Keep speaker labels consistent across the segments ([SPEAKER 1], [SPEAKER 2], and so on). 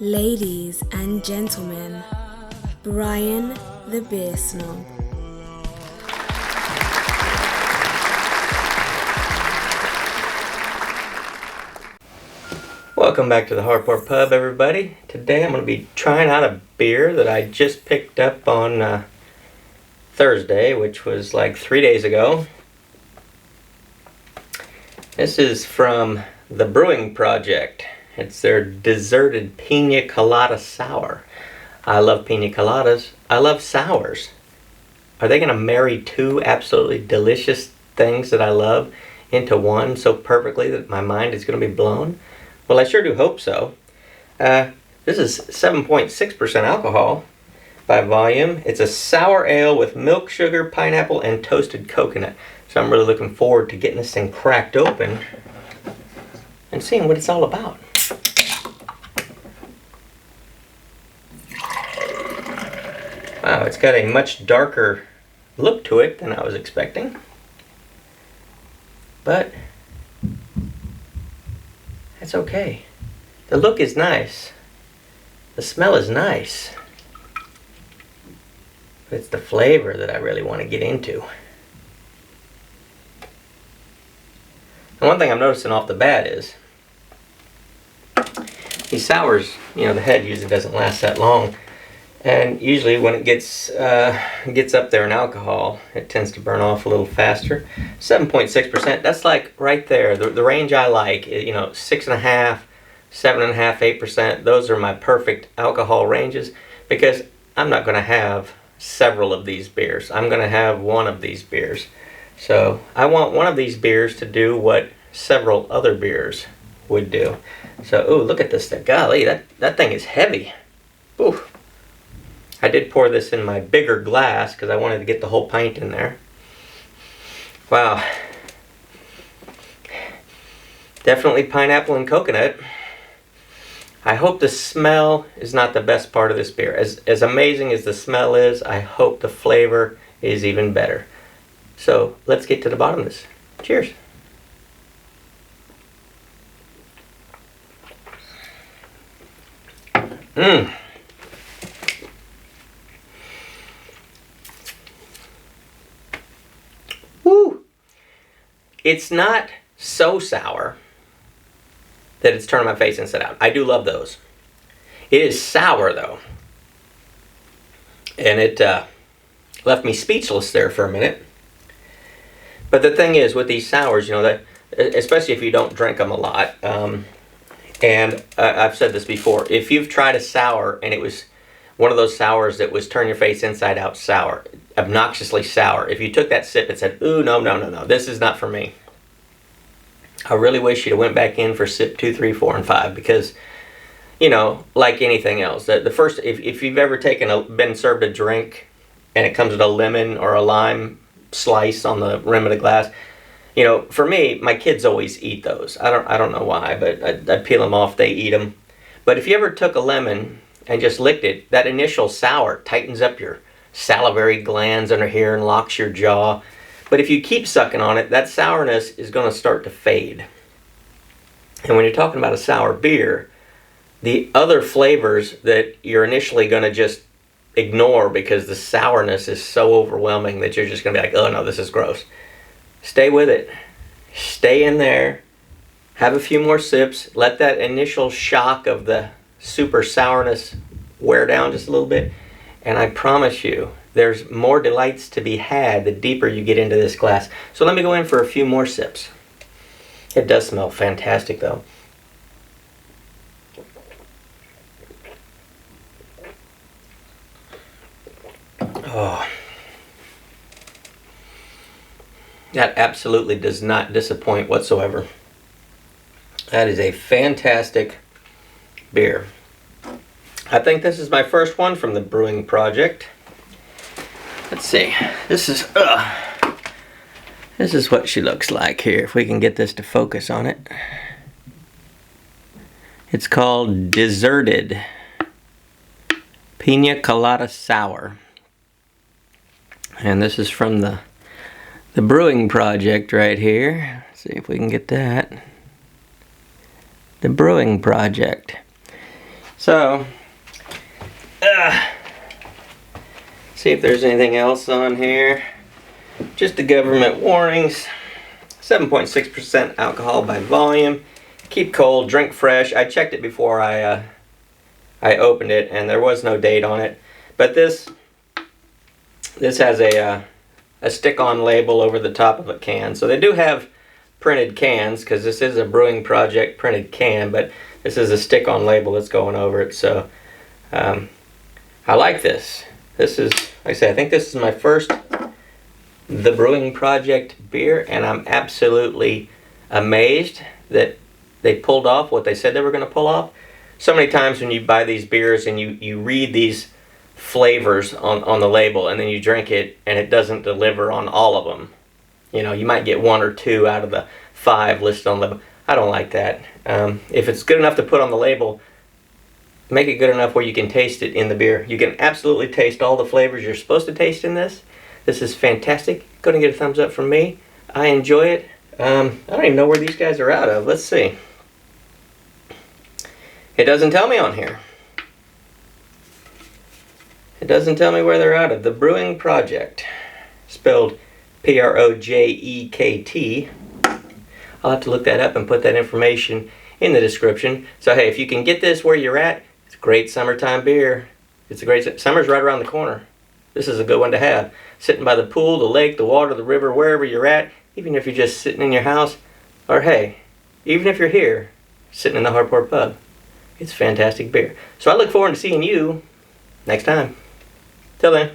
[SPEAKER 1] Ladies and gentlemen, Brian the Beer Snob.
[SPEAKER 2] Welcome back to the Hardcore Pub, everybody. Today I'm going to be trying out a beer that I just picked up on Thursday, which was like 3 days ago. This is from the Brewing Projekt. It's their deserted Pina Colada Sour. I love Pina Coladas. I love sours. Are they going to marry two absolutely delicious things that I love into one so perfectly that my mind is going to be blown? Well, I sure do hope so. This is 7.6% alcohol by volume. It's a sour ale with milk, sugar, pineapple, and toasted coconut. So I'm really looking forward to getting this thing cracked open and seeing what it's all about. Wow, it's got a much darker look to it than I was expecting. But that's okay. The look is nice. The smell is nice. But it's the flavor that I really want to get into. And one thing I'm noticing off the bat is these sours, the head usually doesn't last that long. And usually when it gets up there in alcohol, it tends to burn off a little faster. 7.6%, that's like right there. The range I like, 6.5%, 7.5%, 8%. Those are my perfect alcohol ranges because I'm not going to have several of these beers. I'm going to have one of these beers. So I want one of these beers to do what several other beers would do. So, ooh, look at this thing. Golly, that thing is heavy. Ooh. I did pour this in my bigger glass because I wanted to get the whole pint in there. Wow. Definitely pineapple and coconut. I hope the smell is not the best part of this beer. As amazing as the smell is, I hope the flavor is even better. So let's get to the bottom of this. Cheers. Mmm. Woo! It's not so sour that it's turning my face inside out. I do love those. It is sour though. And it left me speechless there for a minute. But the thing is with these sours, that especially if you don't drink them a lot, and I've said this before, if you've tried a sour and it was one of those sours that was turn your face inside out sour, obnoxiously sour, if you took that sip and said, ooh, no, this is not for me, I really wish you'd have went back in for sip 2, 3, 4, and 5 because, like anything else, the first, if you've ever been served a drink and it comes with a lemon or a lime slice on the rim of the glass, for me, my kids always eat those. I don't know why, but I peel them off, they eat them. But if you ever took a lemon and just licked it, that initial sour tightens up your salivary glands under here and locks your jaw. But if you keep sucking on it, that sourness is going to start to fade. And when you're talking about a sour beer, the other flavors that you're initially going to just ignore because the sourness is so overwhelming that you're just going to be like, oh no, this is gross. Stay with it. Stay in there. Have a few more sips. Let that initial shock of the super sourness wear down just a little bit. And I promise you, there's more delights to be had the deeper you get into this glass. So let me go in for a few more sips. It does smell fantastic though. Oh. That absolutely does not disappoint whatsoever. That is a fantastic beer. I think this is my first one from the Brewing Projekt. Let's see. This is what she looks like here. If we can get this to focus on it. It's called Deserted Pina Colada Sour. And this is from the Brewing Projekt right here. Let's see if we can get that. The Brewing Projekt. So, see if there's anything else on here. Just the government warnings. 7.6% alcohol by volume. Keep cold, drink fresh. I checked it before I opened it, and there was no date on it. But this has a stick-on label over the top of a can. So they do have printed cans, because this is a Brewing Projekt printed can, but this is a stick-on label that's going over it. So I like this. This is, like I say, I think this is my first The Brewing Projekt beer, and I'm absolutely amazed that they pulled off what they said they were going to pull off. So many times when you buy these beers and you read these flavors on the label, and then you drink it and it doesn't deliver on all of them. You know, you might get 1 or 2 out of the 5 listed on the label. I don't like that. If it's good enough to put on the label, make it good enough where you can taste it in the beer. You can absolutely taste all the flavors you're supposed to taste in this. This is fantastic. Go ahead and get a thumbs up from me. I enjoy it. I don't even know where these guys are out of. Let's see. It doesn't tell me on here. It doesn't tell me where they're out of. The Brewing Projekt. Spelled Projekt. I'll have to look that up and put that information in the description. So hey, if you can get this where you're at, it's a great summertime beer. It's a great, summer's right around the corner. This is a good one to have. Sitting by the pool, the lake, the water, the river, wherever you're at, even if you're just sitting in your house, or hey, even if you're here, sitting in the Hardport Pub. It's fantastic beer. So I look forward to seeing you next time. Till then.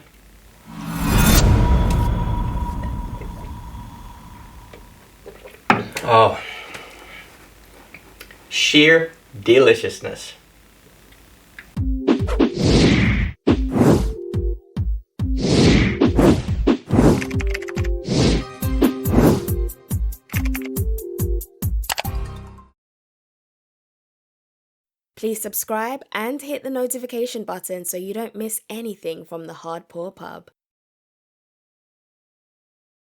[SPEAKER 2] Oh, sheer deliciousness.
[SPEAKER 1] Please subscribe and hit the notification button so you don't miss anything from the Hardport Pub.